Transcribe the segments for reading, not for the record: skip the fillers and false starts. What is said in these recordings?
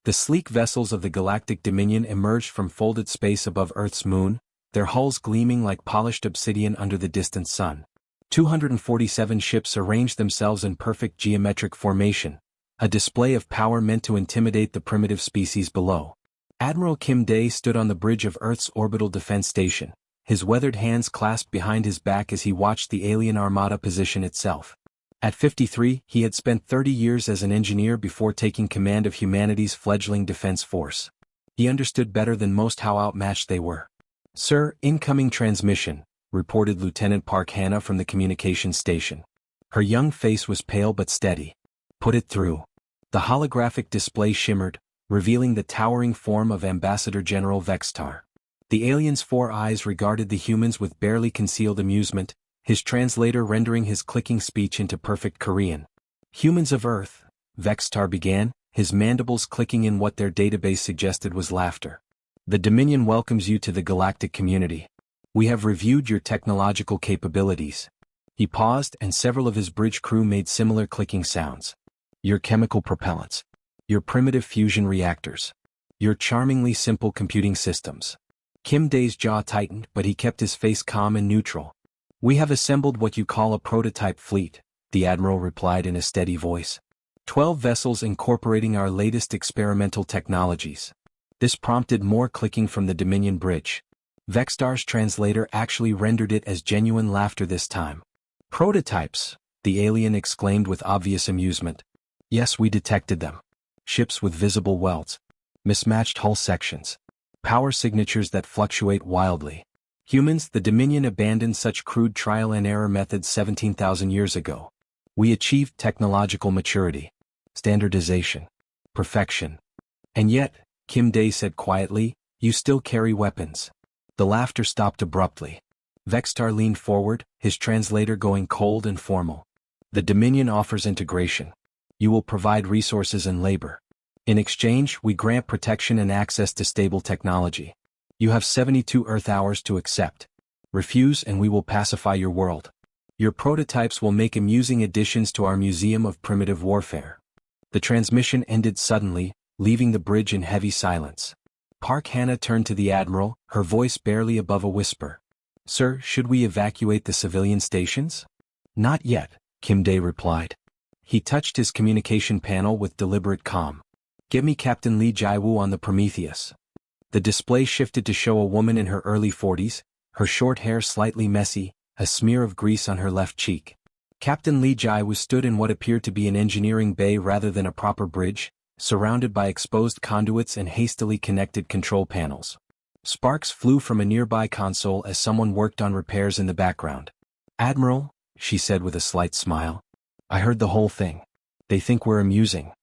The sleek vessels of the Galactic Dominion emerged from folded space above Earth's moon, their hulls gleaming like polished obsidian under the distant sun. 247 ships arranged themselves in perfect geometric formation, a display of power meant to intimidate the primitive species below. Admiral Kim Dae stood on the bridge of Earth's orbital defense station, his weathered hands clasped behind his back as he watched the alien armada position itself. At 53, he had spent 30 years as an engineer before taking command of humanity's fledgling defense force. He understood better than most how outmatched they were. "Sir, incoming transmission," reported Lieutenant Park Hannah from the communications station. Her young face was pale but steady. "Put it through." The holographic display shimmered, revealing the towering form of Ambassador General Vextar. The alien's 4 eyes regarded the humans with barely concealed amusement, his translator rendering his clicking speech into perfect Korean. "Humans of Earth," Vextar began, his mandibles clicking in what their database suggested was laughter. "The Dominion welcomes you to the galactic community. We have reviewed your technological capabilities." He paused, and several of his bridge crew made similar clicking sounds. "Your chemical propellants. Your primitive fusion reactors. Your charmingly simple computing systems." Kim Dae's jaw tightened, but he kept his face calm and neutral. "We have assembled what you call a prototype fleet," the Admiral replied in a steady voice. 12 vessels incorporating our latest experimental technologies." This prompted more clicking from the Dominion bridge. Vextar's translator actually rendered it as genuine laughter this time. "Prototypes," the alien exclaimed with obvious amusement. "Yes, we detected them. Ships with visible welds. Mismatched hull sections. Power signatures that fluctuate wildly. Humans, the Dominion abandoned such crude trial and error methods 17,000 years ago. We achieved technological maturity. Standardization. Perfection. And yet," Kim Dae said quietly, "you still carry weapons." The laughter stopped abruptly. Vextar leaned forward, his translator going cold and formal. "The Dominion offers integration. You will provide resources and labor. In exchange, we grant protection and access to stable technology. You have 72 Earth hours to accept. Refuse and we will pacify your world. Your prototypes will make amusing additions to our Museum of Primitive Warfare." The transmission ended suddenly, leaving the bridge in heavy silence. Park Hannah turned to the Admiral, her voice barely above a whisper. "Sir, should we evacuate the civilian stations?" "Not yet," Kim Dae replied. He touched his communication panel with deliberate calm. "Get me Captain Lee Jaiwoo on the Prometheus." The display shifted to show a woman in her early 40s, her short hair slightly messy, a smear of grease on her left cheek. Captain Lee Jaiwoo stood in what appeared to be an engineering bay rather than a proper bridge, surrounded by exposed conduits and hastily connected control panels. Sparks flew from a nearby console as someone worked on repairs in the background. "Admiral," she said with a slight smile, "I heard the whole thing. They think we're amusing.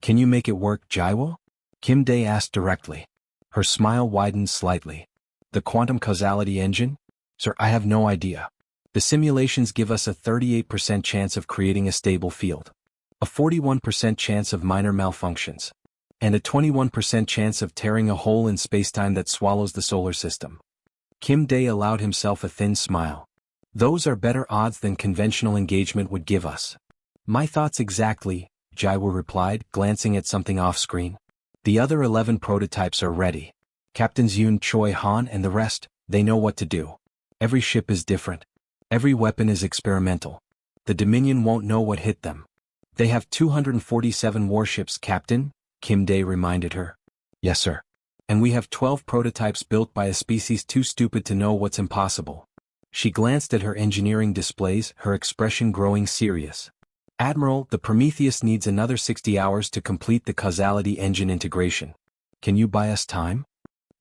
Can you make it work, Jaiwoo?" Kim Dae asked directly. Her smile widened slightly. "The quantum causality engine? Sir, I have no idea. The simulations give us a 38% chance of creating a stable field, a 41% chance of minor malfunctions, and a 21% chance of tearing a hole in spacetime that swallows the solar system." Kim Dae allowed himself a thin smile. "Those are better odds than conventional engagement would give us." "My thoughts exactly," Jaiwoo replied, glancing at something off-screen. "The other 11 prototypes are ready. Captains Yoon Choi Han and the rest, they know what to do. Every ship is different. Every weapon is experimental. The Dominion won't know what hit them." "They have 247 warships, Captain," Kim Dae reminded her. "Yes, sir. And we have 12 prototypes built by a species too stupid to know what's impossible." She glanced at her engineering displays, her expression growing serious. "Admiral, the Prometheus needs another 60 hours to complete the causality engine integration. Can you buy us time?"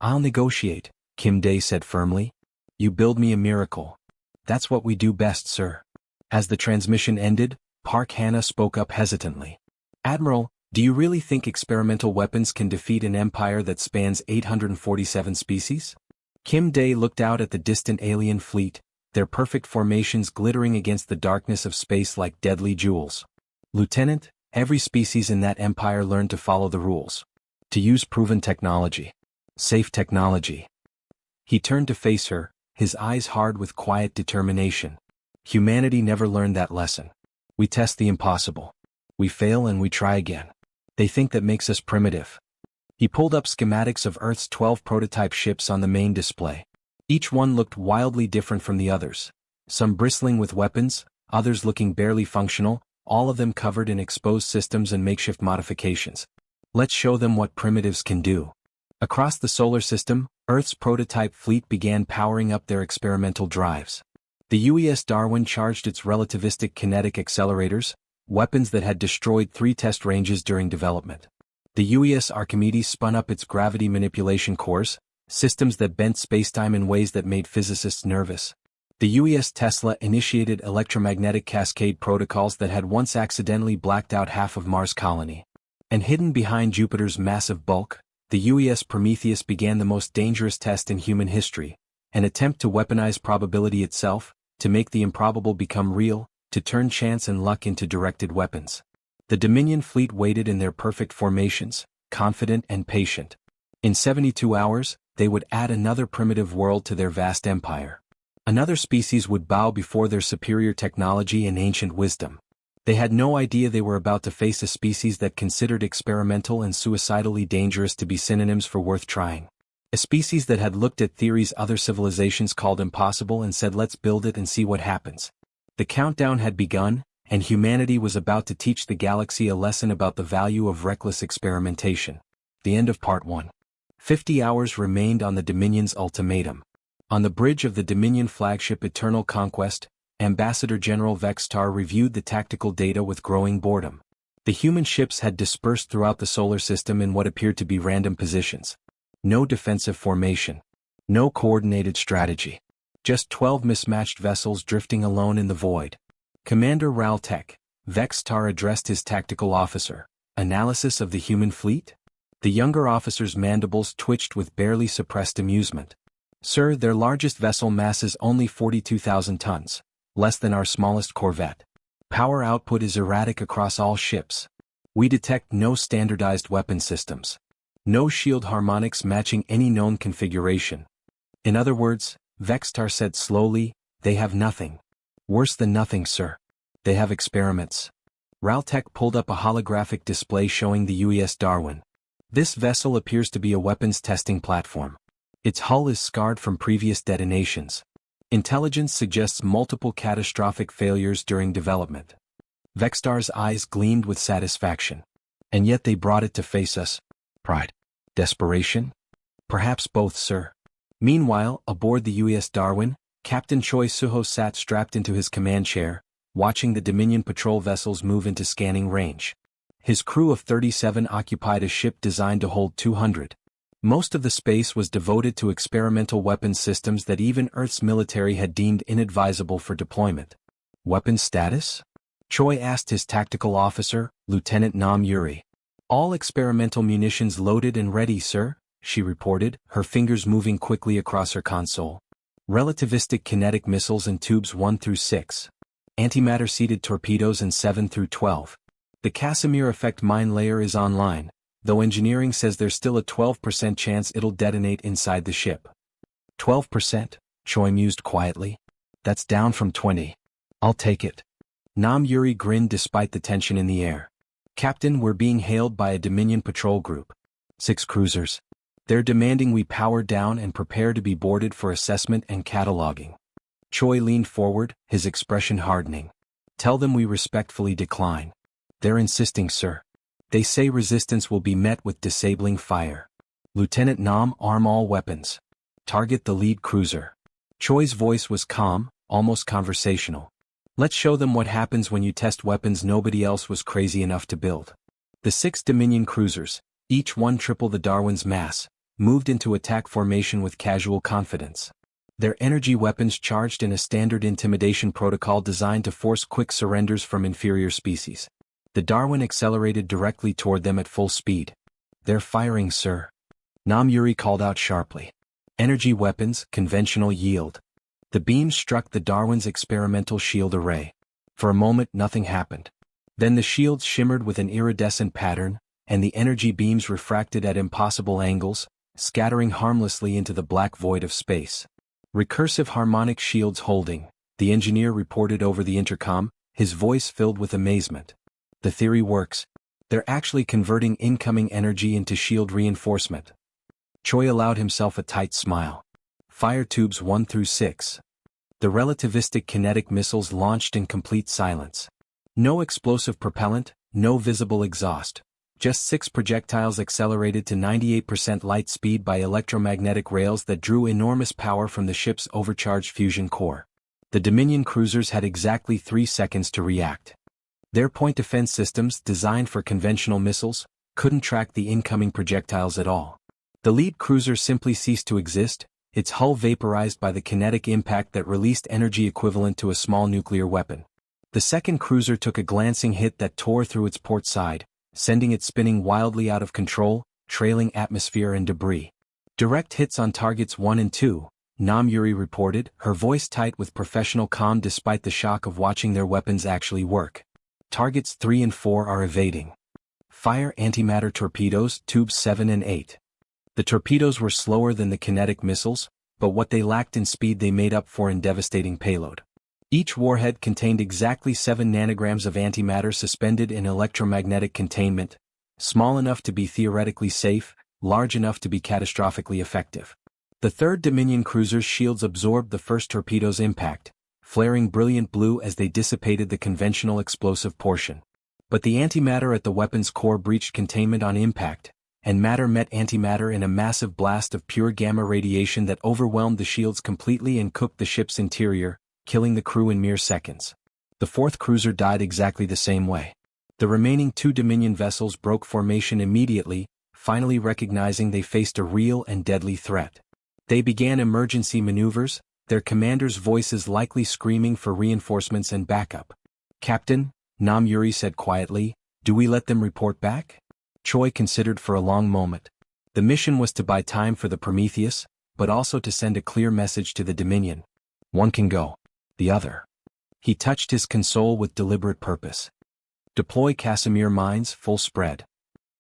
"I'll negotiate," Kim Dae said firmly. "You build me a miracle. That's what we do best, sir." As the transmission ended, Park Hannah spoke up hesitantly. "Admiral, do you really think experimental weapons can defeat an empire that spans 847 species?" Kim Dae looked out at the distant alien fleet, their perfect formations glittering against the darkness of space like deadly jewels. "Lieutenant, every species in that empire learned to follow the rules. To use proven technology. Safe technology." He turned to face her, his eyes hard with quiet determination. "Humanity never learned that lesson. We test the impossible. We fail and we try again. They think that makes us primitive. He pulled up schematics of Earth's 12 prototype ships on the main display. Each one looked wildly different from the others. Some bristling with weapons, others looking barely functional, all of them covered in exposed systems and makeshift modifications. Let's show them what primitives can do. Across the solar system, Earth's prototype fleet began powering up their experimental drives. The UES Darwin charged its relativistic kinetic accelerators, weapons that had destroyed 3 test ranges during development. The UES Archimedes spun up its gravity manipulation cores, systems that bent spacetime in ways that made physicists nervous. The UES Tesla initiated electromagnetic cascade protocols that had once accidentally blacked out half of Mars' colony. And hidden behind Jupiter's massive bulk, the UES Prometheus began the most dangerous test in human history, an attempt to weaponize probability itself, to make the improbable become real, to turn chance and luck into directed weapons. The Dominion fleet waited in their perfect formations, confident and patient. In 72 hours, they would add another primitive world to their vast empire. Another species would bow before their superior technology and ancient wisdom. They had no idea they were about to face a species that considered experimental and suicidally dangerous to be synonyms for worth trying. A species that had looked at theories other civilizations called impossible and said, let's build it and see what happens. The countdown had begun, and humanity was about to teach the galaxy a lesson about the value of reckless experimentation. The end of Part 1. 50 hours remained on the Dominion's ultimatum. On the bridge of the Dominion flagship Eternal Conquest, Ambassador General Vextar reviewed the tactical data with growing boredom. The human ships had dispersed throughout the solar system in what appeared to be random positions. No defensive formation. No coordinated strategy. Just 12 mismatched vessels drifting alone in the void. Commander Raltek, Vextar addressed his tactical officer. Analysis of the human fleet? The younger officer's mandibles twitched with barely suppressed amusement. Sir, their largest vessel masses only 42,000 tons, less than our smallest corvette. Power output is erratic across all ships. We detect no standardized weapon systems. No shield harmonics matching any known configuration. In other words, Vextar said slowly, they have nothing. Worse than nothing, sir. They have experiments. Raltek pulled up a holographic display showing the UES Darwin. This vessel appears to be a weapons testing platform. Its hull is scarred from previous detonations. Intelligence suggests multiple catastrophic failures during development. Vextar's eyes gleamed with satisfaction. And yet they brought it to face us. Pride. Desperation? Perhaps both, sir. Meanwhile, aboard the UES Darwin, Captain Choi Suho sat strapped into his command chair, watching the Dominion patrol vessels move into scanning range. His crew of 37 occupied a ship designed to hold 200. Most of the space was devoted to experimental weapons systems that even Earth's military had deemed inadvisable for deployment. Weapons status? Choi asked his tactical officer, Lieutenant Nam Yuri. All experimental munitions loaded and ready, sir, she reported, her fingers moving quickly across her console. Relativistic kinetic missiles in tubes 1 through 6. Antimatter-seeded torpedoes in 7 through 12. The Casimir effect mine layer is online, though engineering says there's still a 12% chance it'll detonate inside the ship. 12%? Choi mused quietly. That's down from 20. I'll take it. Nam Yuri grinned despite the tension in the air. Captain, we're being hailed by a Dominion patrol group. 6 cruisers. They're demanding we power down and prepare to be boarded for assessment and cataloging. Choi leaned forward, his expression hardening. Tell them we respectfully decline. They're insisting, sir. They say resistance will be met with disabling fire. Lieutenant Nam, arm all weapons. Target the lead cruiser. Choi's voice was calm, almost conversational. Let's show them what happens when you test weapons nobody else was crazy enough to build. The 6 Dominion cruisers, each one triple the Darwin's mass, moved into attack formation with casual confidence. Their energy weapons charged in a standard intimidation protocol designed to force quick surrenders from inferior species. The Darwin accelerated directly toward them at full speed. They're firing, sir. Nam Yuri called out sharply. Energy weapons, conventional yield. The beams struck the Darwin's experimental shield array. For a moment nothing happened. Then the shields shimmered with an iridescent pattern, and the energy beams refracted at impossible angles, scattering harmlessly into the black void of space. Recursive harmonic shields holding, the engineer reported over the intercom, his voice filled with amazement. The theory works. They're actually converting incoming energy into shield reinforcement. Choi allowed himself a tight smile. Fire tubes 1 through 6. The relativistic kinetic missiles launched in complete silence. No explosive propellant, no visible exhaust. Just 6 projectiles accelerated to 98% light speed by electromagnetic rails that drew enormous power from the ship's overcharged fusion core. The Dominion cruisers had exactly 3 seconds to react. Their point defense systems, designed for conventional missiles, couldn't track the incoming projectiles at all. The lead cruiser simply ceased to exist, its hull vaporized by the kinetic impact that released energy equivalent to a small nuclear weapon. The second cruiser took a glancing hit that tore through its port side, sending it spinning wildly out of control, trailing atmosphere and debris. Direct hits on targets 1 and 2, Nam Yuri reported, her voice tight with professional calm despite the shock of watching their weapons actually work. Targets 3 and 4 are evading. Fire antimatter torpedoes, tubes 7 and 8. The torpedoes were slower than the kinetic missiles, but what they lacked in speed they made up for in devastating payload. Each warhead contained exactly 7 nanograms of antimatter suspended in electromagnetic containment, small enough to be theoretically safe, large enough to be catastrophically effective. The third Dominion cruiser's shields absorbed the first torpedo's impact, flaring brilliant blue as they dissipated the conventional explosive portion. But the antimatter at the weapon's core breached containment on impact, and matter met antimatter in a massive blast of pure gamma radiation that overwhelmed the shields completely and cooked the ship's interior, killing the crew in mere seconds. The fourth cruiser died exactly the same way. The remaining 2 Dominion vessels broke formation immediately, finally recognizing they faced a real and deadly threat. They began emergency maneuvers, their commanders' voices likely screaming for reinforcements and backup. "Captain," Nam Yuri said quietly, "do we let them report back?" Choi considered for a long moment. The mission was to buy time for the Prometheus, but also to send a clear message to the Dominion. One can go. The other. He touched his console with deliberate purpose. Deploy Casimir mines, full spread.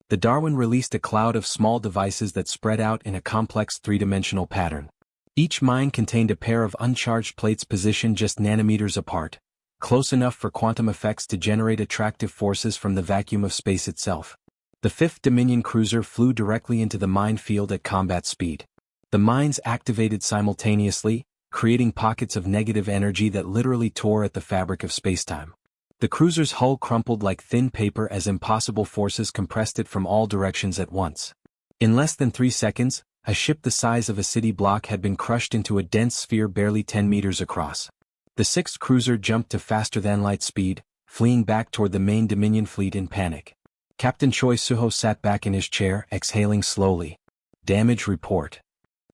The Darwin released a cloud of small devices that spread out in a complex 3-dimensional pattern. Each mine contained a pair of uncharged plates positioned just nanometers apart, close enough for quantum effects to generate attractive forces from the vacuum of space itself. The 5th Dominion cruiser flew directly into the minefield at combat speed. The mines activated simultaneously, creating pockets of negative energy that literally tore at the fabric of spacetime. The cruiser's hull crumpled like thin paper as impossible forces compressed it from all directions at once. In less than 3 seconds, a ship the size of a city block had been crushed into a dense sphere barely 10 meters across. The 6th cruiser jumped to faster-than-light speed, fleeing back toward the main Dominion fleet in panic. Captain Choi Suho sat back in his chair, exhaling slowly. Damage report.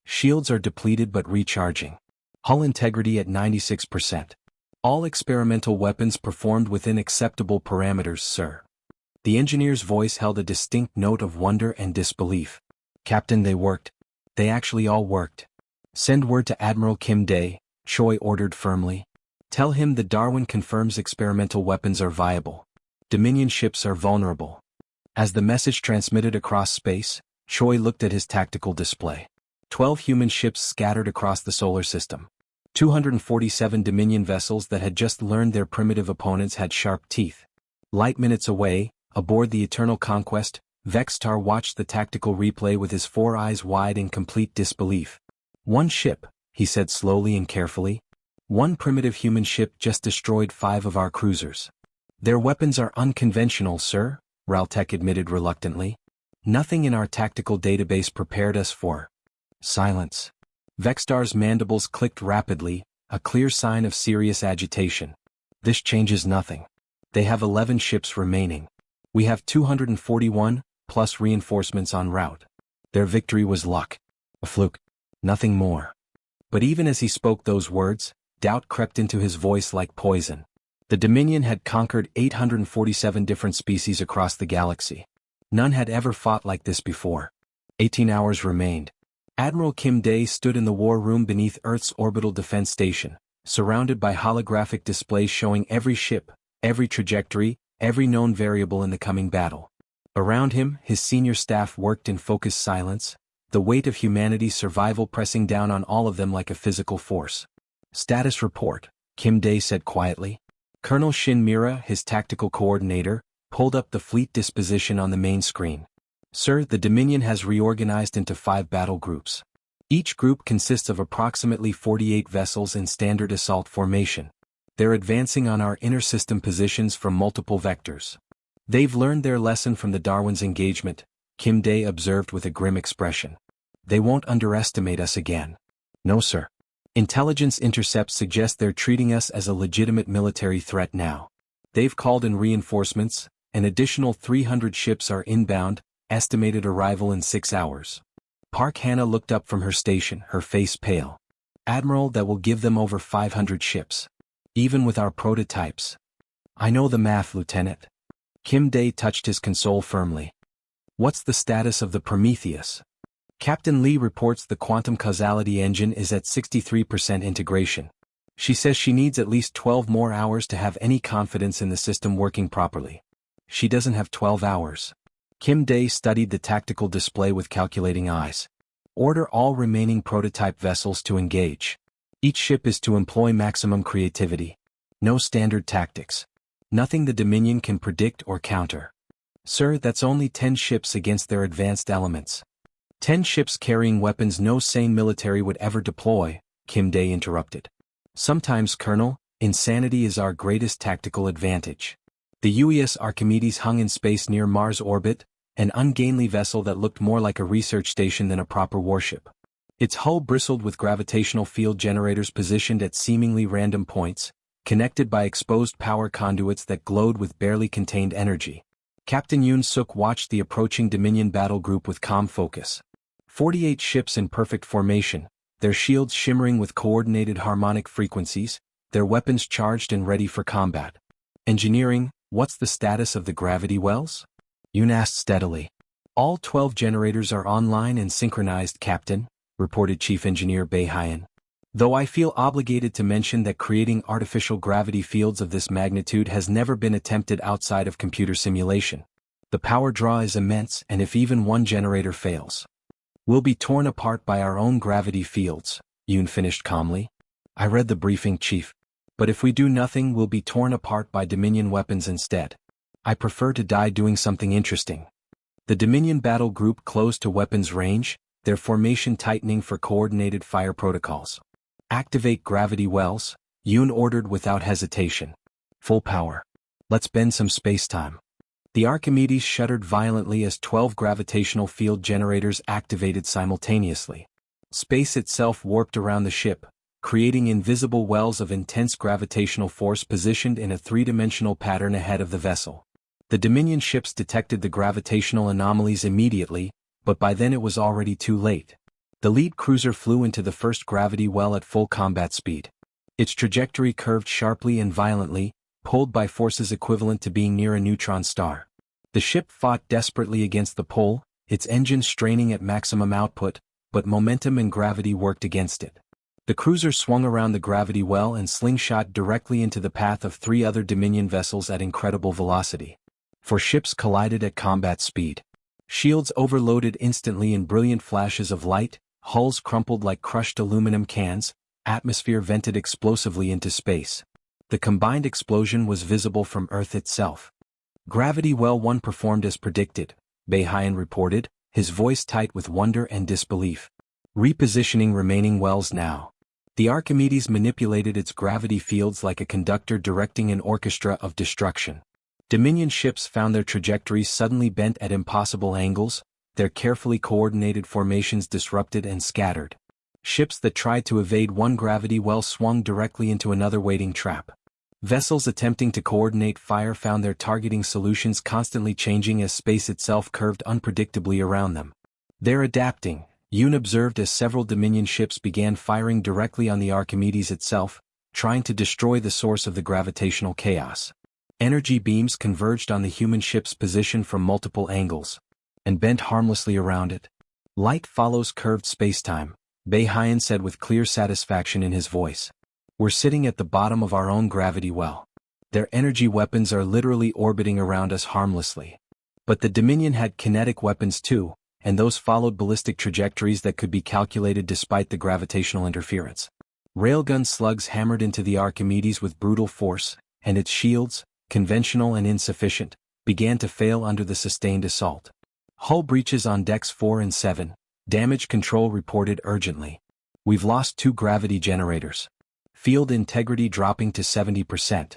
Shields are depleted but recharging. Hull integrity at 96%. All experimental weapons performed within acceptable parameters, sir. The engineer's voice held a distinct note of wonder and disbelief. Captain, they worked. They actually all worked. Send word to Admiral Kim Dae, Choi ordered firmly. Tell him the Darwin confirms experimental weapons are viable. Dominion ships are vulnerable. As the message transmitted across space, Choi looked at his tactical display. 12 human ships scattered across the solar system. 247 Dominion vessels that had just learned their primitive opponents had sharp teeth. Light minutes away, aboard the Eternal Conquest, Vextar watched the tactical replay with his 4 eyes wide in complete disbelief. One ship, he said slowly and carefully. One primitive human ship just destroyed 5 of our cruisers. Their weapons are unconventional, sir, Raltek admitted reluctantly. Nothing in our tactical database prepared us for. Silence. Vextar's mandibles clicked rapidly, a clear sign of serious agitation. This changes nothing. They have 11 ships remaining. We have 241, plus reinforcements en route. Their victory was luck. A fluke. Nothing more. But even as he spoke those words, doubt crept into his voice like poison. The Dominion had conquered 847 different species across the galaxy. None had ever fought like this before. 18 hours remained. Admiral Kim Dae stood in the war room beneath Earth's orbital defense station, surrounded by holographic displays showing every ship, every trajectory, every known variable in the coming battle. Around him, his senior staff worked in focused silence, the weight of humanity's survival pressing down on all of them like a physical force. Status report, Kim Dae said quietly. Colonel Shin Mira, his tactical coordinator, pulled up the fleet disposition on the main screen. Sir, the Dominion has reorganized into 5 battle groups. Each group consists of approximately 48 vessels in standard assault formation. They're advancing on our inner system positions from multiple vectors. They've learned their lesson from the Darwin's engagement, Kim Day observed with a grim expression. They won't underestimate us again. No, sir. Intelligence intercepts suggest they're treating us as a legitimate military threat now. They've called in reinforcements, an additional 300 ships are inbound, estimated arrival in 6 hours. Park Hannah looked up from her station, her face pale. Admiral, that will give them over 500 ships. Even with our prototypes. I know the math, Lieutenant. Kim Day touched his console firmly. What's the status of the Prometheus? Captain Lee reports the quantum causality engine is at 63% integration. She says she needs at least 12 more hours to have any confidence in the system working properly. She doesn't have 12 hours. Kim Day studied the tactical display with calculating eyes. Order all remaining prototype vessels to engage. Each ship is to employ maximum creativity. No standard tactics. Nothing the Dominion can predict or counter. Sir, that's only 10 ships against their advanced elements. 10 ships carrying weapons no sane military would ever deploy, Kim Day interrupted. Sometimes, Colonel, insanity is our greatest tactical advantage. The UES Archimedes hung in space near Mars orbit, an ungainly vessel that looked more like a research station than a proper warship. Its hull bristled with gravitational field generators positioned at seemingly random points, connected by exposed power conduits that glowed with barely contained energy. Captain Yoon Suk watched the approaching Dominion battle group with calm focus. 48 ships in perfect formation, their shields shimmering with coordinated harmonic frequencies, their weapons charged and ready for combat. Engineering, what's the status of the gravity wells? Yoon asked steadily. All 12 generators are online and synchronized, Captain, reported Chief Engineer Bae Hyan. Though I feel obligated to mention that creating artificial gravity fields of this magnitude has never been attempted outside of computer simulation. The power draw is immense, and if even one generator fails, we'll be torn apart by our own gravity fields, Yoon finished calmly. I read the briefing, Chief. But if we do nothing, we'll be torn apart by Dominion weapons instead. I prefer to die doing something interesting. The Dominion battle group closed to weapons range, their formation tightening for coordinated fire protocols. Activate gravity wells, Yoon ordered without hesitation. Full power. Let's bend some space-time. The Archimedes shuddered violently as 12 gravitational field generators activated simultaneously. Space itself warped around the ship, creating invisible wells of intense gravitational force positioned in a three-dimensional pattern ahead of the vessel. The Dominion ships detected the gravitational anomalies immediately, but by then it was already too late. The lead cruiser flew into the first gravity well at full combat speed. Its trajectory curved sharply and violently, pulled by forces equivalent to being near a neutron star. The ship fought desperately against the pull, its engine straining at maximum output, but momentum and gravity worked against it. The cruiser swung around the gravity well and slingshot directly into the path of 3 other Dominion vessels at incredible velocity. 4 ships collided at combat speed. Shields overloaded instantly in brilliant flashes of light, hulls crumpled like crushed aluminum cans, atmosphere vented explosively into space. The combined explosion was visible from Earth itself. Gravity Well 1 performed as predicted, Bae Hyan reported, his voice tight with wonder and disbelief. Repositioning remaining wells now. The Archimedes manipulated its gravity fields like a conductor directing an orchestra of destruction. Dominion ships found their trajectories suddenly bent at impossible angles, their carefully coordinated formations disrupted and scattered. Ships that tried to evade one gravity well swung directly into another waiting trap. Vessels attempting to coordinate fire found their targeting solutions constantly changing as space itself curved unpredictably around them. They're adapting, Yoon observed as several Dominion ships began firing directly on the Archimedes itself, trying to destroy the source of the gravitational chaos. Energy beams converged on the human ship's position from multiple angles, and bent harmlessly around it. Light follows curved spacetime, Bae Hyan said with clear satisfaction in his voice. We're sitting at the bottom of our own gravity well. Their energy weapons are literally orbiting around us harmlessly. But the Dominion had kinetic weapons too, and those followed ballistic trajectories that could be calculated despite the gravitational interference. Railgun slugs hammered into the Archimedes with brutal force, and its shields, conventional and insufficient, began to fail under the sustained assault. Hull breaches on decks 4 and 7, damage control reported urgently. We've lost 2 gravity generators. Field integrity dropping to 70%.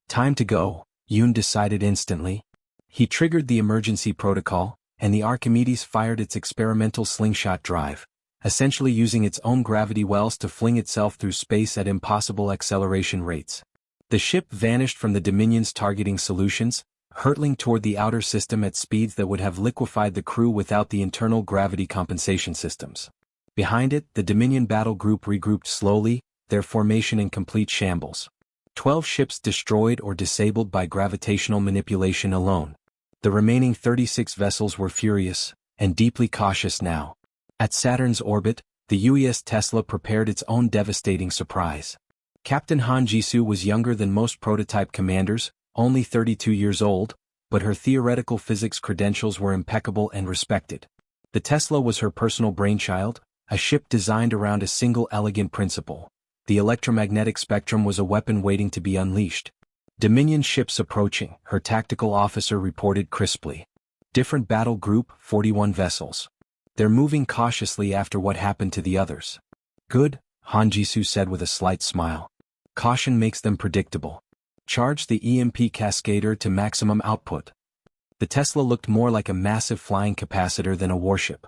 Time to go, Yoon decided instantly. He triggered the emergency protocol, and the Archimedes fired its experimental slingshot drive, essentially using its own gravity wells to fling itself through space at impossible acceleration rates. The ship vanished from the Dominion's targeting solutions, hurtling toward the outer system at speeds that would have liquefied the crew without the internal gravity compensation systems. Behind it, the Dominion battle group regrouped slowly, their formation in complete shambles. 12 ships destroyed or disabled by gravitational manipulation alone. The remaining 36 vessels were furious, and deeply cautious now. At Saturn's orbit, the UES Tesla prepared its own devastating surprise. Captain Han Jisoo was younger than most prototype commanders, only 32 years old, but her theoretical physics credentials were impeccable and respected. The Tesla was her personal brainchild, a ship designed around a single elegant principle. The electromagnetic spectrum was a weapon waiting to be unleashed. Dominion ships approaching, her tactical officer reported crisply. Different battle group, 41 vessels. They're moving cautiously after what happened to the others. Good, Han Jisoo said with a slight smile. Caution makes them predictable. Charge the EMP cascader to maximum output. The Tesla looked more like a massive flying capacitor than a warship.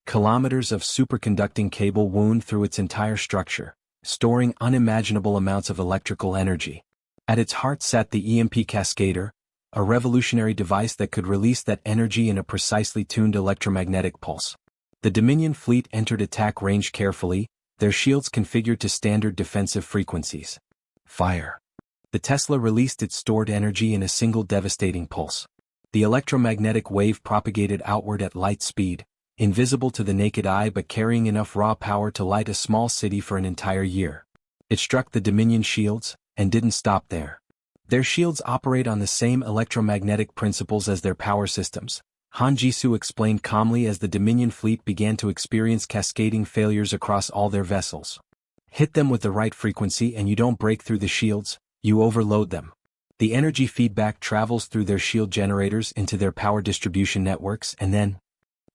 Kilometers of superconducting cable wound through its entire structure, storing unimaginable amounts of electrical energy. At its heart sat the EMP cascader, a revolutionary device that could release that energy in a precisely tuned electromagnetic pulse. The Dominion fleet entered attack range carefully, their shields configured to standard defensive frequencies. Fire. The Tesla released its stored energy in a single devastating pulse. The electromagnetic wave propagated outward at light speed, invisible to the naked eye but carrying enough raw power to light a small city for an entire year. It struck the Dominion shields, and didn't stop there. Their shields operate on the same electromagnetic principles as their power systems, Han Jisoo explained calmly as the Dominion fleet began to experience cascading failures across all their vessels. Hit them with the right frequency and you don't break through the shields, you overload them. The energy feedback travels through their shield generators into their power distribution networks and then,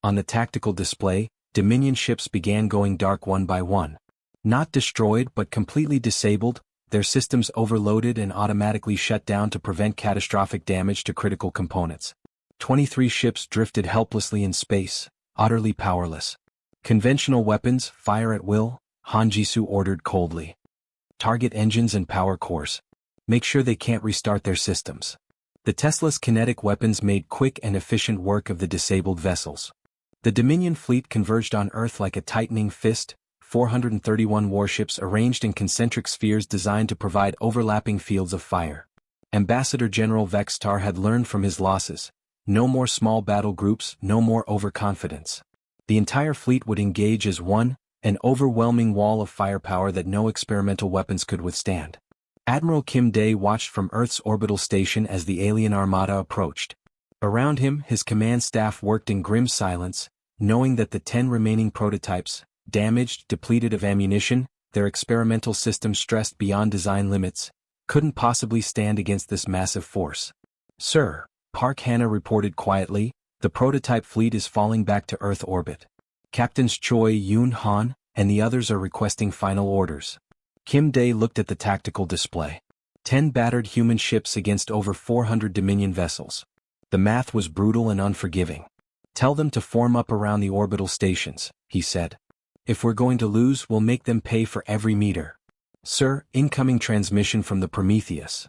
on the tactical display, Dominion ships began going dark one by one. Not destroyed but completely disabled, their systems overloaded and automatically shut down to prevent catastrophic damage to critical components. 23 ships drifted helplessly in space, utterly powerless. Conventional weapons, fire at will, Han Jisoo ordered coldly. Target engines and power cores. Make sure they can't restart their systems. The Tesla's kinetic weapons made quick and efficient work of the disabled vessels. The Dominion fleet converged on Earth like a tightening fist, 431 warships arranged in concentric spheres designed to provide overlapping fields of fire. Ambassador General Vextar had learned from his losses. No more small battle groups, no more overconfidence. The entire fleet would engage as one, an overwhelming wall of firepower that no experimental weapons could withstand. Admiral Kim Dae watched from Earth's orbital station as the alien armada approached. Around him, his command staff worked in grim silence, knowing that the 10 remaining prototypes, damaged, depleted of ammunition, their experimental systems stressed beyond design limits, couldn't possibly stand against this massive force. Sir, Park Hannah reported quietly, the prototype fleet is falling back to Earth orbit. Captains Choi Yoon Han and the others are requesting final orders. Kim Dae looked at the tactical display. 10 battered human ships against over 400 Dominion vessels. The math was brutal and unforgiving. Tell them to form up around the orbital stations, he said. If we're going to lose, we'll make them pay for every meter. Sir, incoming transmission from the Prometheus.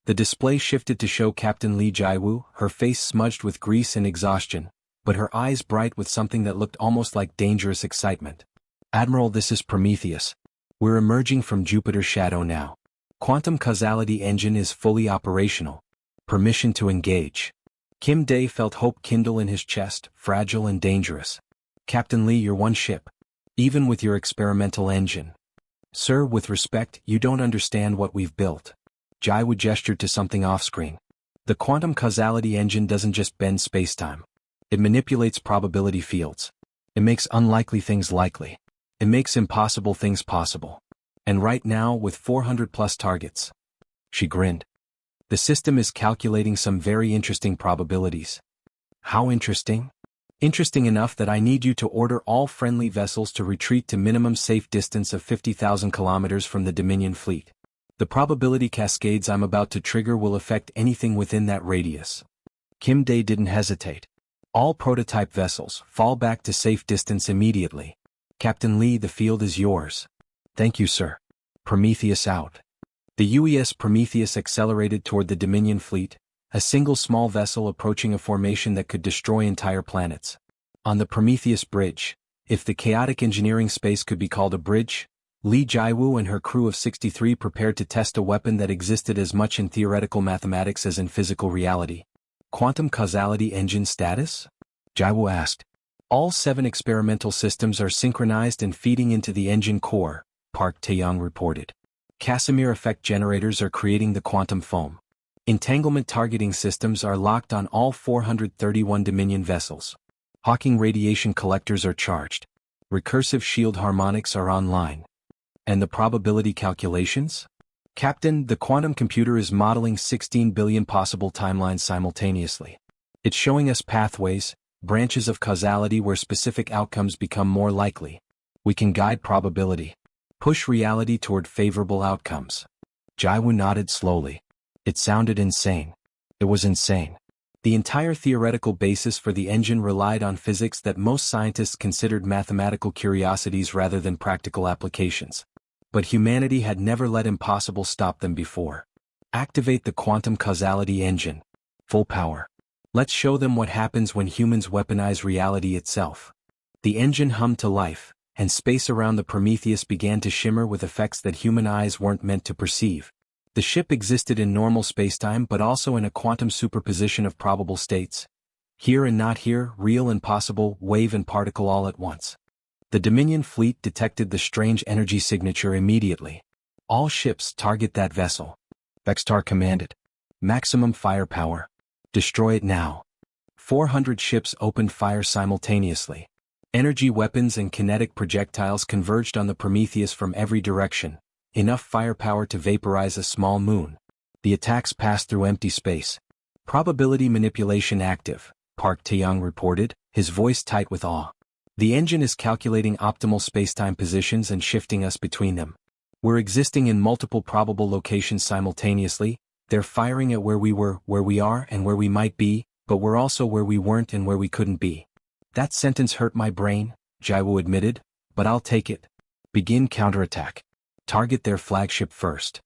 The display shifted to show Captain Lee Jae-woo, her face smudged with grease and exhaustion, but her eyes bright with something that looked almost like dangerous excitement. Admiral, this is Prometheus. We're emerging from Jupiter's shadow now. Quantum causality engine is fully operational. Permission to engage. Kim Dae felt hope kindle in his chest, fragile and dangerous. Captain Lee, you're one ship. Even with your experimental engine. Sir, with respect, you don't understand what we've built. Jae-woo gestured to something off-screen. The quantum causality engine doesn't just bend spacetime. It manipulates probability fields. It makes unlikely things likely. It makes impossible things possible. And right now, with 400+ targets. She grinned. The system is calculating some very interesting probabilities. How interesting? Interesting enough that I need you to order all friendly vessels to retreat to minimum safe distance of 50,000 kilometers from the Dominion fleet. The probability cascades I'm about to trigger will affect anything within that radius. Kim Day didn't hesitate. All prototype vessels, fall back to safe distance immediately. Captain Lee, the field is yours. Thank you, sir. Prometheus out. The UES Prometheus accelerated toward the Dominion fleet, a single small vessel approaching a formation that could destroy entire planets. On the Prometheus bridge, if the chaotic engineering space could be called a bridge, Lee Jaiwoo and her crew of 63 prepared to test a weapon that existed as much in theoretical mathematics as in physical reality. Quantum causality engine status? Jaiwoo asked. All 7 experimental systems are synchronized and feeding into the engine core, Park Tae-young reported. Casimir effect generators are creating the quantum foam. Entanglement targeting systems are locked on all 431 Dominion vessels. Hawking radiation collectors are charged. Recursive shield harmonics are online. And the probability calculations? Captain, the quantum computer is modeling 16 billion possible timelines simultaneously. It's showing us pathways, branches of causality where specific outcomes become more likely. We can guide probability. Push reality toward favorable outcomes. Jaiwoo nodded slowly. It sounded insane. It was insane. The entire theoretical basis for the engine relied on physics that most scientists considered mathematical curiosities rather than practical applications. But humanity had never let impossible stop them before. Activate the quantum causality engine. Full power. Let's show them what happens when humans weaponize reality itself. The engine hummed to life, and space around the Prometheus began to shimmer with effects that human eyes weren't meant to perceive. The ship existed in normal spacetime but also in a quantum superposition of probable states. Here and not here, real and possible, wave and particle all at once. The Dominion fleet detected the strange energy signature immediately. All ships target that vessel. Vextar commanded. Maximum firepower. Destroy it now. 400 ships opened fire simultaneously. Energy weapons and kinetic projectiles converged on the Prometheus from every direction. Enough firepower to vaporize a small moon. The attacks passed through empty space. Probability manipulation active, Park Tae-young reported, his voice tight with awe. The engine is calculating optimal spacetime positions and shifting us between them. We're existing in multiple probable locations simultaneously. They're firing at where we were, where we are, and where we might be, but we're also where we weren't and where we couldn't be. That sentence hurt my brain, Jaiwoo admitted, but I'll take it. Begin counterattack. Target their flagship first.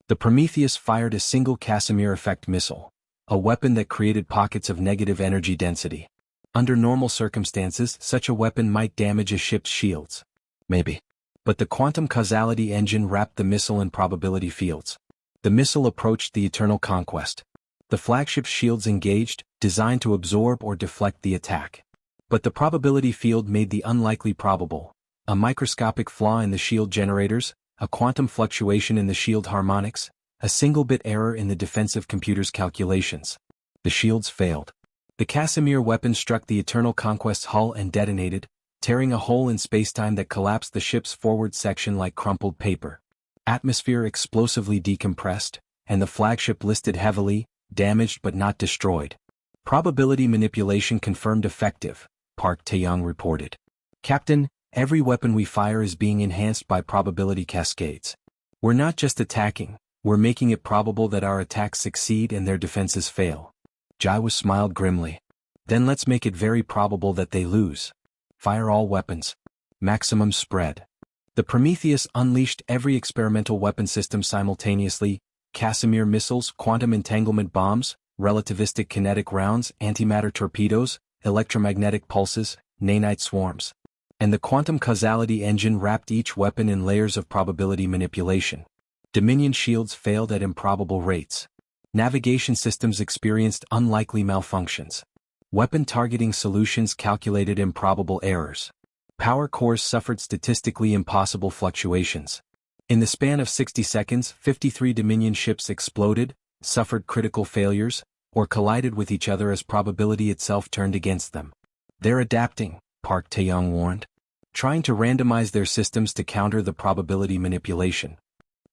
The Prometheus fired a single Casimir effect missile, a weapon that created pockets of negative energy density. Under normal circumstances, such a weapon might damage a ship's shields. Maybe. But the quantum causality engine wrapped the missile in probability fields. The missile approached the Eternal Conquest. The flagship's shields engaged, designed to absorb or deflect the attack. But the probability field made the unlikely probable. A microscopic flaw in the shield generators, a quantum fluctuation in the shield harmonics, a single-bit error in the defensive computer's calculations. The shields failed. The Casimir weapon struck the Eternal Conquest's hull and detonated, tearing a hole in spacetime that collapsed the ship's forward section like crumpled paper. Atmosphere explosively decompressed, and the flagship listed heavily, damaged but not destroyed. Probability manipulation confirmed effective, Park Tae-young reported. Captain, every weapon we fire is being enhanced by probability cascades. We're not just attacking, we're making it probable that our attacks succeed and their defenses fail. Jaiwoo smiled grimly. Then let's make it very probable that they lose. Fire all weapons. Maximum spread. The Prometheus unleashed every experimental weapon system simultaneously: Casimir missiles, quantum entanglement bombs, relativistic kinetic rounds, antimatter torpedoes, electromagnetic pulses, nanite swarms. And the quantum causality engine wrapped each weapon in layers of probability manipulation. Dominion shields failed at improbable rates. Navigation systems experienced unlikely malfunctions. Weapon targeting solutions calculated improbable errors. Power cores suffered statistically impossible fluctuations. In the span of 60 seconds, 53 Dominion ships exploded, suffered critical failures, or collided with each other as probability itself turned against them. They're adapting, Park Tae-young warned. Trying to randomize their systems to counter the probability manipulation.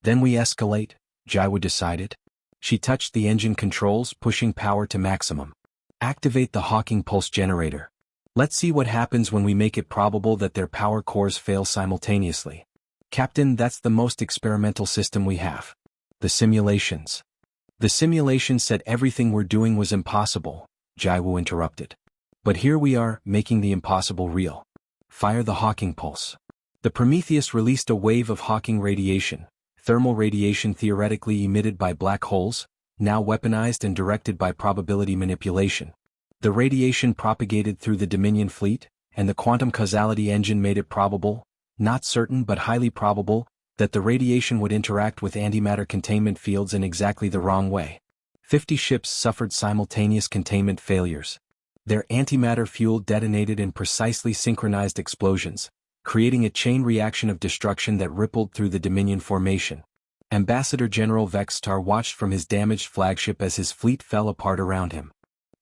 Then we escalate, Jaiwoo decided. She touched the engine controls, pushing power to maximum. Activate the Hawking pulse generator. Let's see what happens when we make it probable that their power cores fail simultaneously. Captain, that's the most experimental system we have. The simulations. The simulation said everything we're doing was impossible, Jaiwu interrupted. But here we are, making the impossible real. Fire the Hawking pulse. The Prometheus released a wave of Hawking radiation, thermal radiation theoretically emitted by black holes, now weaponized and directed by probability manipulation. The radiation propagated through the Dominion fleet, and the quantum causality engine made it probable, not certain but highly probable, that the radiation would interact with antimatter containment fields in exactly the wrong way. 50 ships suffered simultaneous containment failures. Their antimatter fuel detonated in precisely synchronized explosions, creating a chain reaction of destruction that rippled through the Dominion formation. Ambassador General Vextar watched from his damaged flagship as his fleet fell apart around him.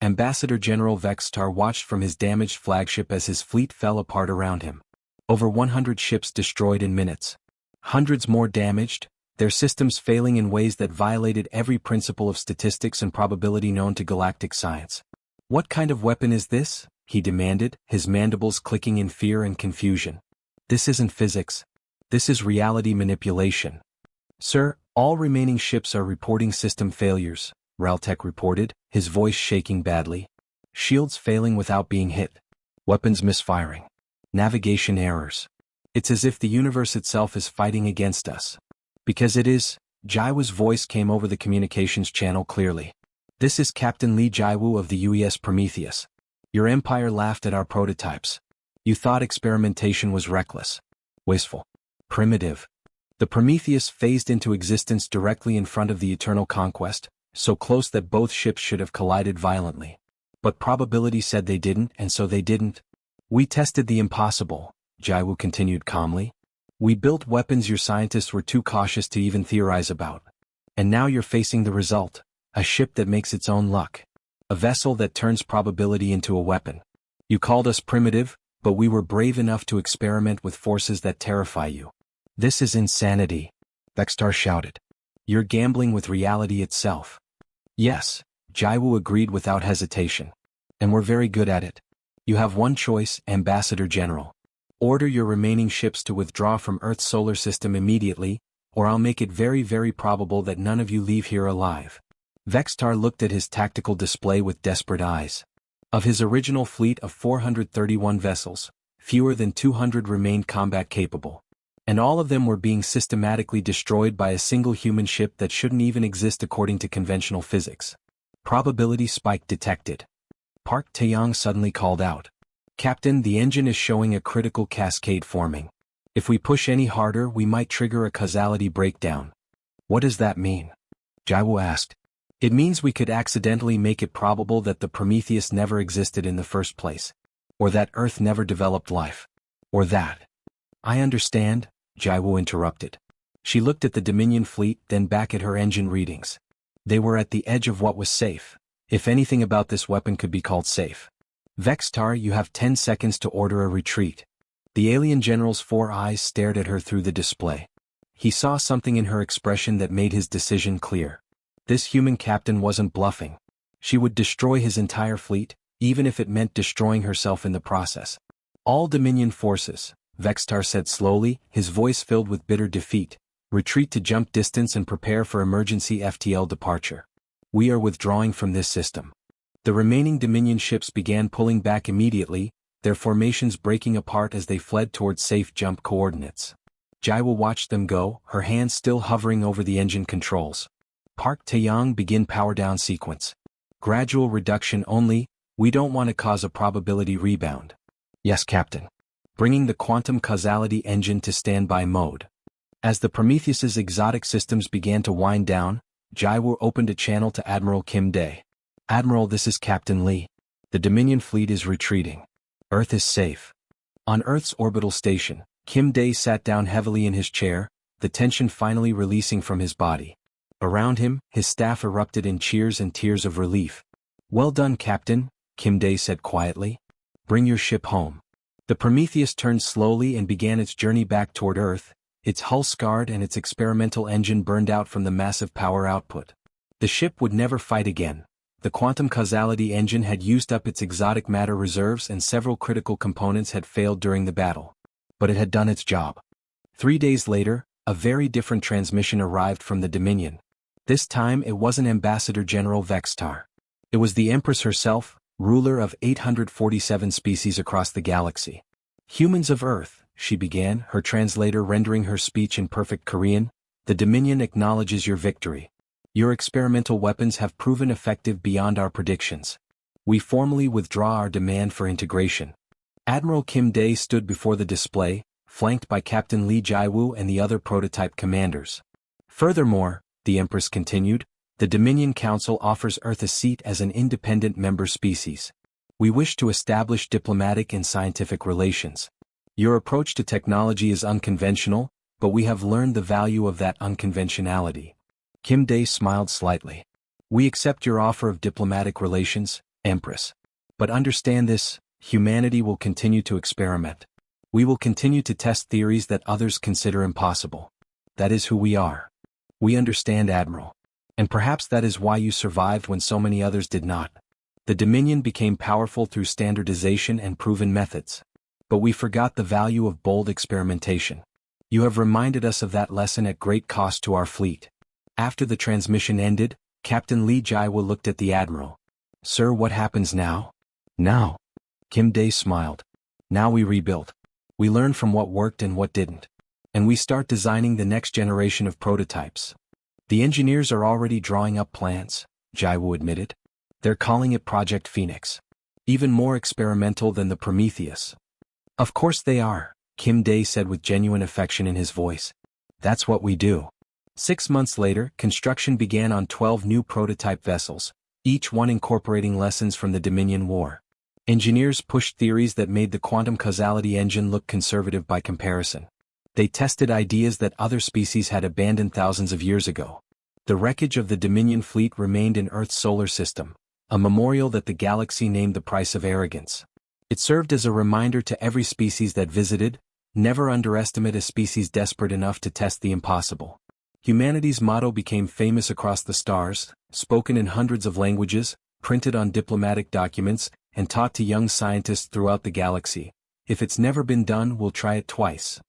Ambassador General Vextar watched from his damaged flagship as his fleet fell apart around him. Over 100 ships destroyed in minutes. Hundreds more damaged, their systems failing in ways that violated every principle of statistics and probability known to galactic science. What kind of weapon is this? He demanded, his mandibles clicking in fear and confusion. This isn't physics. This is reality manipulation. Sir, all remaining ships are reporting system failures, Raltek reported, his voice shaking badly. Shields failing without being hit. Weapons misfiring. Navigation errors. It's as if the universe itself is fighting against us. Because it is, Jaiwu's voice came over the communications channel clearly. This is Captain Lee Jaiwu of the UES Prometheus. Your empire laughed at our prototypes. You thought experimentation was reckless, wasteful, primitive. The Prometheus phased into existence directly in front of the Eternal Conquest, so close that both ships should have collided violently. But probability said they didn't, and so they didn't. We tested the impossible, Jaiwu continued calmly. We built weapons your scientists were too cautious to even theorize about. And now you're facing the result, a ship that makes its own luck. A vessel that turns probability into a weapon. You called us primitive, but we were brave enough to experiment with forces that terrify you. This is insanity, Vextar shouted. You're gambling with reality itself. Yes, Jaiwu agreed without hesitation. And we're very good at it. You have one choice, Ambassador General. Order your remaining ships to withdraw from Earth's solar system immediately, or I'll make it very, very probable that none of you leave here alive. Vextar looked at his tactical display with desperate eyes. Of his original fleet of 431 vessels, fewer than 200 remained combat-capable. And all of them were being systematically destroyed by a single human ship that shouldn't even exist according to conventional physics. Probability spike detected. Park Taeyong suddenly called out. Captain, the engine is showing a critical cascade forming. If we push any harder, we might trigger a causality breakdown. What does that mean? Jaiwu asked. It means we could accidentally make it probable that the Prometheus never existed in the first place. Or that Earth never developed life. Or that. I understand, Jaiwu interrupted. She looked at the Dominion fleet, then back at her engine readings. They were at the edge of what was safe, if anything about this weapon could be called safe. Vextar, you have 10 seconds to order a retreat. The alien general's 4 eyes stared at her through the display. He saw something in her expression that made his decision clear. This human captain wasn't bluffing. She would destroy his entire fleet, even if it meant destroying herself in the process. All Dominion forces, Vextar said slowly, his voice filled with bitter defeat, retreat to jump distance and prepare for emergency FTL departure. We are withdrawing from this system. The remaining Dominion ships began pulling back immediately, their formations breaking apart as they fled towards safe jump coordinates. Jaiwu watched them go, her hands still hovering over the engine controls. Park Taeyong, begin power down sequence. Gradual reduction only, we don't want to cause a probability rebound. Yes, Captain. Bringing the quantum causality engine to standby mode. As the Prometheus's exotic systems began to wind down, Jaiwu opened a channel to Admiral Kim Dae. Admiral, this is Captain Lee. The Dominion fleet is retreating. Earth is safe. On Earth's orbital station, Kim Dae sat down heavily in his chair, the tension finally releasing from his body. Around him, his staff erupted in cheers and tears of relief. Well done, Captain, Kim Dae said quietly. Bring your ship home. The Prometheus turned slowly and began its journey back toward Earth, its hull scarred and its experimental engine burned out from the massive power output. The ship would never fight again. The quantum causality engine had used up its exotic matter reserves and several critical components had failed during the battle. But it had done its job. 3 days later, a very different transmission arrived from the Dominion. This time it wasn't Ambassador General Vextar. It was the Empress herself, ruler of 847 species across the galaxy. "Humans of Earth," she began, her translator rendering her speech in perfect Korean, "the Dominion acknowledges your victory. Your experimental weapons have proven effective beyond our predictions. We formally withdraw our demand for integration." Admiral Kim Dae stood before the display, flanked by Captain Lee Jae-woo and the other prototype commanders. "Furthermore," the Empress continued, "the Dominion Council offers Earth a seat as an independent member species. We wish to establish diplomatic and scientific relations. Your approach to technology is unconventional, but we have learned the value of that unconventionality." Kim Dae smiled slightly. "We accept your offer of diplomatic relations, Empress. But understand this, humanity will continue to experiment. We will continue to test theories that others consider impossible. That is who we are." "We understand, Admiral. And perhaps that is why you survived when so many others did not. The Dominion became powerful through standardization and proven methods. But we forgot the value of bold experimentation. You have reminded us of that lesson at great cost to our fleet." After the transmission ended, Captain Lee Jae-woo looked at the Admiral. "Sir, what happens now?" "Now?" Kim Dae smiled. "Now we rebuild. We learn from what worked and what didn't. And we start designing the next generation of prototypes." "The engineers are already drawing up plans," Jae-woo admitted. "They're calling it Project Phoenix. Even more experimental than the Prometheus." "Of course they are," Kim Dae said with genuine affection in his voice. "That's what we do." 6 months later, construction began on 12 new prototype vessels, each one incorporating lessons from the Dominion War. Engineers pushed theories that made the quantum causality engine look conservative by comparison. They tested ideas that other species had abandoned thousands of years ago. The wreckage of the Dominion fleet remained in Earth's solar system, a memorial that the galaxy named the price of arrogance. It served as a reminder to every species that visited, never underestimate a species desperate enough to test the impossible. Humanity's motto became famous across the stars, spoken in hundreds of languages, printed on diplomatic documents, and taught to young scientists throughout the galaxy. "If it's never been done, we'll try it twice."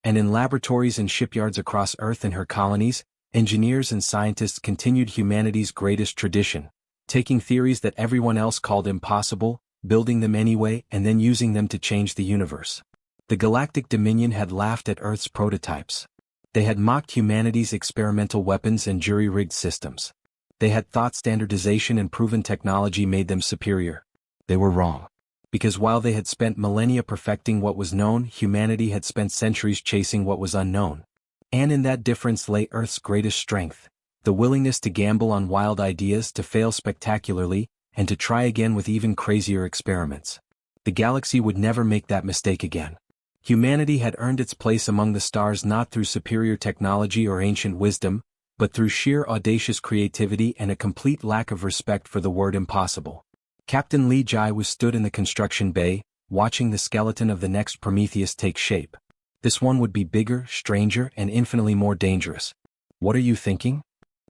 And in laboratories and shipyards across Earth and her colonies, engineers and scientists continued humanity's greatest tradition, taking theories that everyone else called impossible, building them anyway, and then using them to change the universe. The Galactic Dominion had laughed at Earth's prototypes. They had mocked humanity's experimental weapons and jury-rigged systems. They had thought standardization and proven technology made them superior. They were wrong. Because while they had spent millennia perfecting what was known, humanity had spent centuries chasing what was unknown. And in that difference lay Earth's greatest strength, the willingness to gamble on wild ideas, to fail spectacularly, and to try again with even crazier experiments. The galaxy would never make that mistake again. Humanity had earned its place among the stars not through superior technology or ancient wisdom, but through sheer audacious creativity and a complete lack of respect for the word impossible. Captain Lee Jae-woo stood in the construction bay, watching the skeleton of the next Prometheus take shape. This one would be bigger, stranger, and infinitely more dangerous. "What are you thinking?"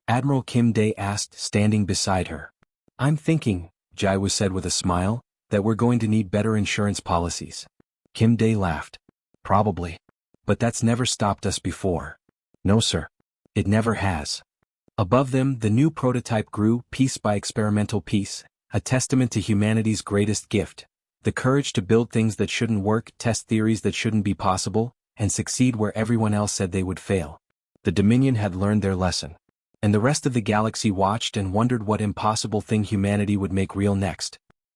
Admiral Kim Dae asked, standing beside her. "I'm thinking," Jae-woo said with a smile, "that we're going to need better insurance policies." Kim Dae laughed. "Probably. But that's never stopped us before." "No, sir. It never has." Above them, the new prototype grew, piece by experimental piece, a testament to humanity's greatest gift, the courage to build things that shouldn't work, test theories that shouldn't be possible, and succeed where everyone else said they would fail. The Dominion had learned their lesson. And the rest of the galaxy watched and wondered what impossible thing humanity would make real next.